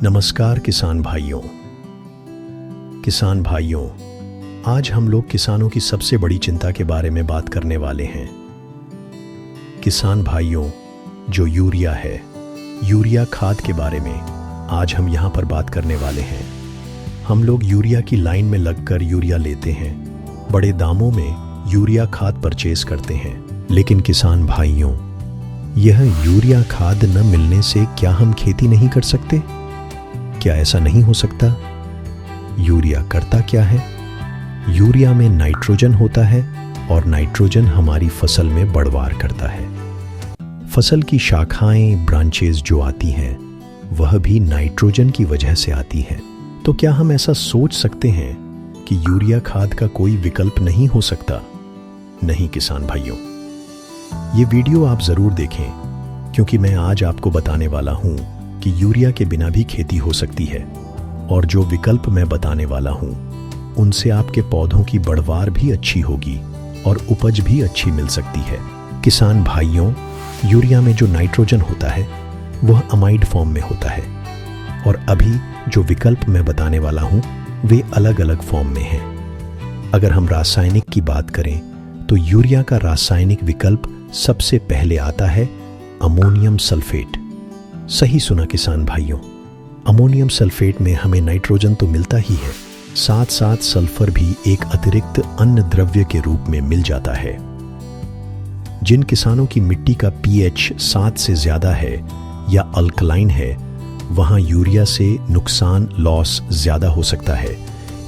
नमस्कार किसान भाइयों। आज हम लोग किसानों की सबसे बड़ी चिंता के बारे में बात करने वाले हैं। किसान भाइयों, जो यूरिया है, यूरिया खाद के बारे में आज हम यहाँ पर बात करने वाले हैं। हम लोग यूरिया की लाइन में लगकर यूरिया लेते हैं, बड़े दामों में यूरिया खाद परचेज करते हैं। लेकिन किसान भाइयों, यह यूरिया खाद न मिलने से क्या हम खेती नहीं कर सकते? क्या ऐसा नहीं हो सकता? यूरिया करता क्या है? यूरिया में नाइट्रोजन होता है और नाइट्रोजन हमारी फसल में बढ़वार करता है। फसल की शाखाएं, ब्रांचेस जो आती हैं, वह भी नाइट्रोजन की वजह से आती हैं। तो क्या हम ऐसा सोच सकते हैं कि यूरिया खाद का कोई विकल्प नहीं हो सकता? नहीं किसान भाइयों, ये वीडियो आप जरूर देखें, क्योंकि मैं आज आपको बताने वाला हूं कि यूरिया के बिना भी खेती हो सकती है। और जो विकल्प मैं बताने वाला हूं, उनसे आपके पौधों की बढ़वार भी अच्छी होगी और उपज भी अच्छी मिल सकती है। किसान भाइयों, यूरिया में जो नाइट्रोजन होता है वह अमाइड फॉर्म में होता है, और अभी जो विकल्प मैं बताने वाला हूं वे अलग अलग फॉर्म में हैं। अगर हम रासायनिक की बात करें तो यूरिया का रासायनिक विकल्प सबसे पहले आता है अमोनियम सल्फेट। सही सुना किसान भाइयों, अमोनियम सल्फेट में हमें नाइट्रोजन तो मिलता ही है, साथ साथ सल्फर भी एक अतिरिक्त अन्य द्रव्य के रूप में मिल जाता है। जिन किसानों की मिट्टी का पीएच 7 से ज्यादा है या अल्कलाइन है, वहां यूरिया से नुकसान, लॉस ज्यादा हो सकता है,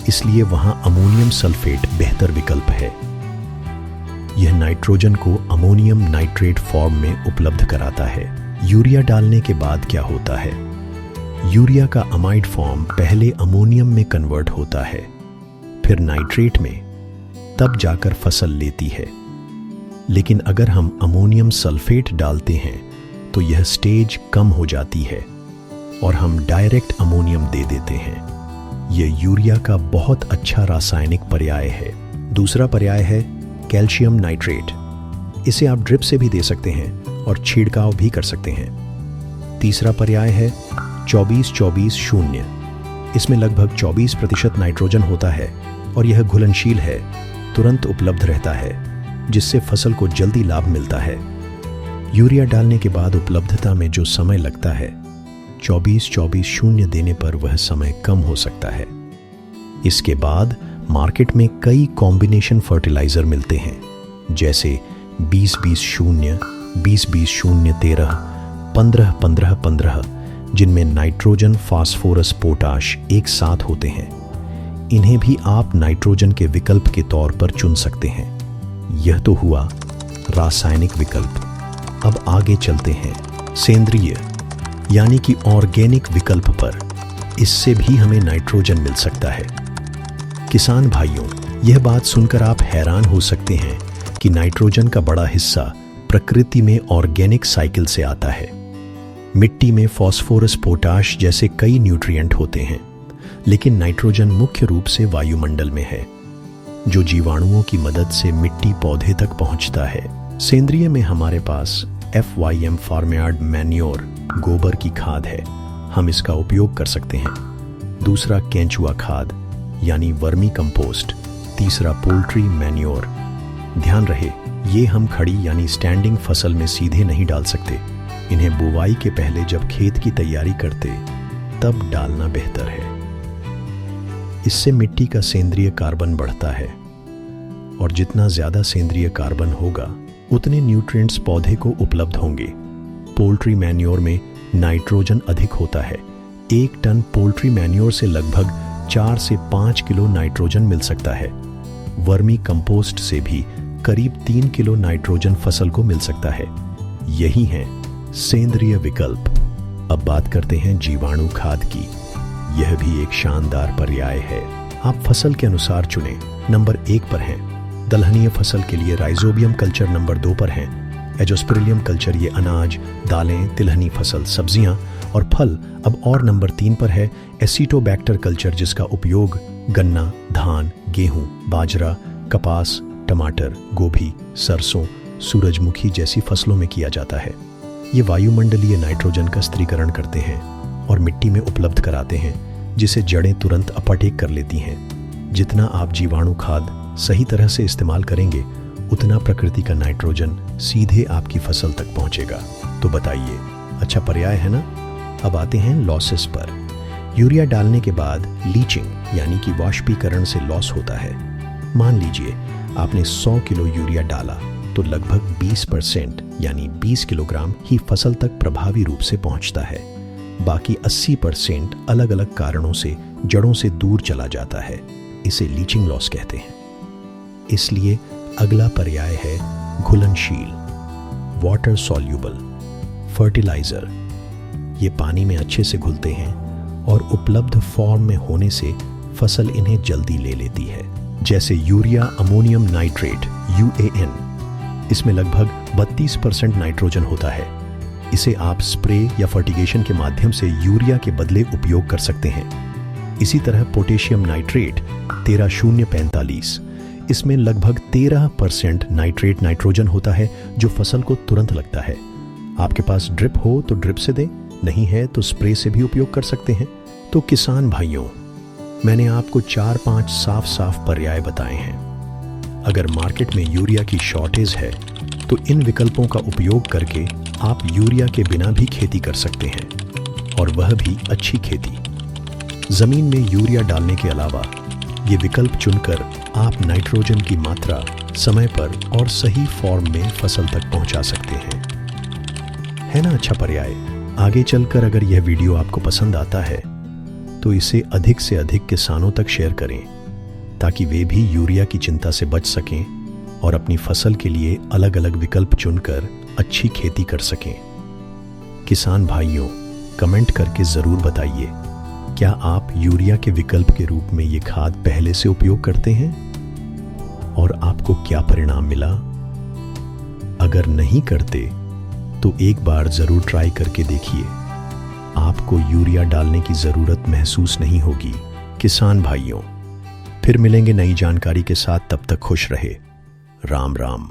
इसलिए वहां अमोनियम सल्फेट बेहतर विकल्प है। यह नाइट्रोजन को अमोनियम नाइट्रेट फॉर्म में उपलब्ध कराता है। यूरिया डालने के बाद क्या होता है? यूरिया का अमाइड फॉर्म पहले अमोनियम में कन्वर्ट होता है, फिर नाइट्रेट में, तब जाकर फसल लेती है। लेकिन अगर हम अमोनियम सल्फेट डालते हैं तो यह स्टेज कम हो जाती है और हम डायरेक्ट अमोनियम दे देते हैं। यह यूरिया का बहुत अच्छा रासायनिक पर्याय है। दूसरा पर्याय है कैल्शियम नाइट्रेट। इसे आप ड्रिप से भी दे सकते हैं और छिड़काव भी कर सकते हैं। तीसरा पर्याय है 24-24-0। इसमें लगभग 24% नाइट्रोजन होता है और यह घुलनशील है, तुरंत उपलब्ध रहता है, जिससे फसल को जल्दी लाभ मिलता है। यूरिया डालने के बाद उपलब्धता में जो समय लगता है, 24-24-0 देने पर वह समय कम हो सकता है। इसके बाद मार्केट में कई कॉम्बिनेशन फर्टिलाइजर मिलते हैं, जैसे 20-20-0, 20-20-0-13, 15-15-15, जिनमें नाइट्रोजन, फास्फोरस, पोटाश एक साथ होते हैं। इन्हें भी आप नाइट्रोजन के विकल्प के तौर पर चुन सकते हैं। यह तो हुआ रासायनिक विकल्प। अब आगे चलते हैं सेंद्रिय यानी कि ऑर्गेनिक विकल्प पर। इससे भी हमें नाइट्रोजन मिल सकता है। किसान भाइयों, यह बात सुनकर आप हैरान हो सकते हैं कि नाइट्रोजन का बड़ा हिस्सा प्रकृति में ऑर्गेनिक साइकिल से आता है। मिट्टी में फास्फोरस, पोटाश जैसे कई न्यूट्रिएंट होते हैं, लेकिन नाइट्रोजन मुख्य रूप से वायुमंडल में है, जो जीवाणुओं की मदद से मिट्टी पौधे तक पहुंचता है। सेंद्रिय में हमारे पास FYM फार्मयार्ड मैन्योर, गोबर की खाद है, हम इसका उपयोग कर सकते हैं। दूसरा केंचुआ खाद यानी वर्मी कंपोस्ट। तीसरा पोल्ट्री मैन्योर। ध्यान रहे, ये हम खड़ी यानी स्टैंडिंग फसल में सीधे नहीं डाल सकते। इन्हें बुवाई के पहले जब खेत की तैयारी करते तब डालना बेहतर है। इससे मिट्टी का सेंद्रिय कार्बन बढ़ता है, और जितना ज्यादा सेंद्रिय कार्बन होगा उतने न्यूट्रिएंट्स पौधे को उपलब्ध होंगे। पोल्ट्री मैन्योर में नाइट्रोजन अधिक होता है। 1 टन पोल्ट्री मैन्योर से लगभग 4 से 5 किलो नाइट्रोजन मिल सकता है। वर्मी कंपोस्ट से भी करीब 3 किलो नाइट्रोजन फसल को मिल सकता है। यही है सेंद्रिय विकल्प। अब बात करते हैं जीवाणु खाद की। यह भी एक शानदार पर्याय है। आप फसल के अनुसार चुनें। नंबर 1 पर हैं दलहनीय फसल के लिए राइजोबियम कल्चर, नंबर 2 पर हैं एजोस्पिरिलियम कल्चर, ये अनाज, दालें, तिलहनी फसल, सब्जियां और फल। अब और नंबर 3 पर है एसिटोबैक्टर कल्चर, जिसका उपयोग गन्ना, धान, गेहूं, बाजरा, कपास, टमाटर, गोभी, सरसों, सूरजमुखी जैसी फसलों में किया जाता है। ये वायुमंडलीय नाइट्रोजन का स्थिरीकरण करते हैं और मिट्टी में उपलब्ध कराते हैं, जिसे जड़ें तुरंत अपटेक कर लेती हैं। जितना आप जीवाणु खाद सही तरह से इस्तेमाल करेंगे, उतना प्रकृति का नाइट्रोजन सीधे आपकी फसल तक पहुंचेगा। तो बताइए, अच्छा पर्याय है ना? अब आते हैं लॉसेस पर। यूरिया डालने के बाद लीचिंग यानी कि वाष्पीकरण से लॉस होता है। मान लीजिए आपने 100 किलो यूरिया डाला तो लगभग 20% यानी 20 किलोग्राम ही फसल तक प्रभावी रूप से पहुंचता है। बाकी 80% अलग अलग कारणों से जड़ों से दूर चला जाता है। इसे लीचिंग लॉस कहते हैं। इसलिए अगला पर्याय है घुलनशील, वाटर सॉल्यूबल फर्टिलाइजर। ये पानी में अच्छे से घुलते हैं और उपलब्ध फॉर्म में होने से फसल इन्हें जल्दी ले लेती है। जैसे यूरिया अमोनियम नाइट्रेट UAN, इसमें लगभग 32% नाइट्रोजन होता है। इसे आप स्प्रे या फर्टिगेशन के माध्यम से यूरिया के बदले उपयोग कर सकते हैं। इसी तरह पोटेशियम नाइट्रेट 13045, इसमें लगभग 13% नाइट्रेट नाइट्रोजन होता है, जो फसल को तुरंत लगता है। आपके पास ड्रिप हो तो ड्रिप से दें, नहीं है तो स्प्रे से भी उपयोग कर सकते हैं। तो किसान भाइयों, मैंने आपको 4-5 साफ पर्याय बताए हैं। अगर मार्केट में यूरिया की शॉर्टेज है तो इन विकल्पों का उपयोग करके आप यूरिया के बिना भी खेती कर सकते हैं, और वह भी अच्छी खेती। जमीन में यूरिया डालने के अलावा ये विकल्प चुनकर आप नाइट्रोजन की मात्रा समय पर और सही फॉर्म में फसल तक पहुंचा सकते हैं। है ना अच्छा पर्याय? आगे चलकर अगर यह वीडियो आपको पसंद आता है तो इसे अधिक से अधिक किसानों तक शेयर करें, ताकि वे भी यूरिया की चिंता से बच सकें और अपनी फसल के लिए अलग अलग विकल्प चुनकर अच्छी खेती कर सकें। किसान भाइयों, कमेंट करके ज़रूर बताइए, क्या आप यूरिया के विकल्प के रूप में ये खाद पहले से उपयोग करते हैं और आपको क्या परिणाम मिला? अगर नहीं करते तो एक बार ज़रूर ट्राई करके देखिए, आपको यूरिया डालने की ज़रूरत महसूस नहीं होगी। किसान भाइयों, फिर मिलेंगे नई जानकारी के साथ। तब तक खुश रहे। राम राम।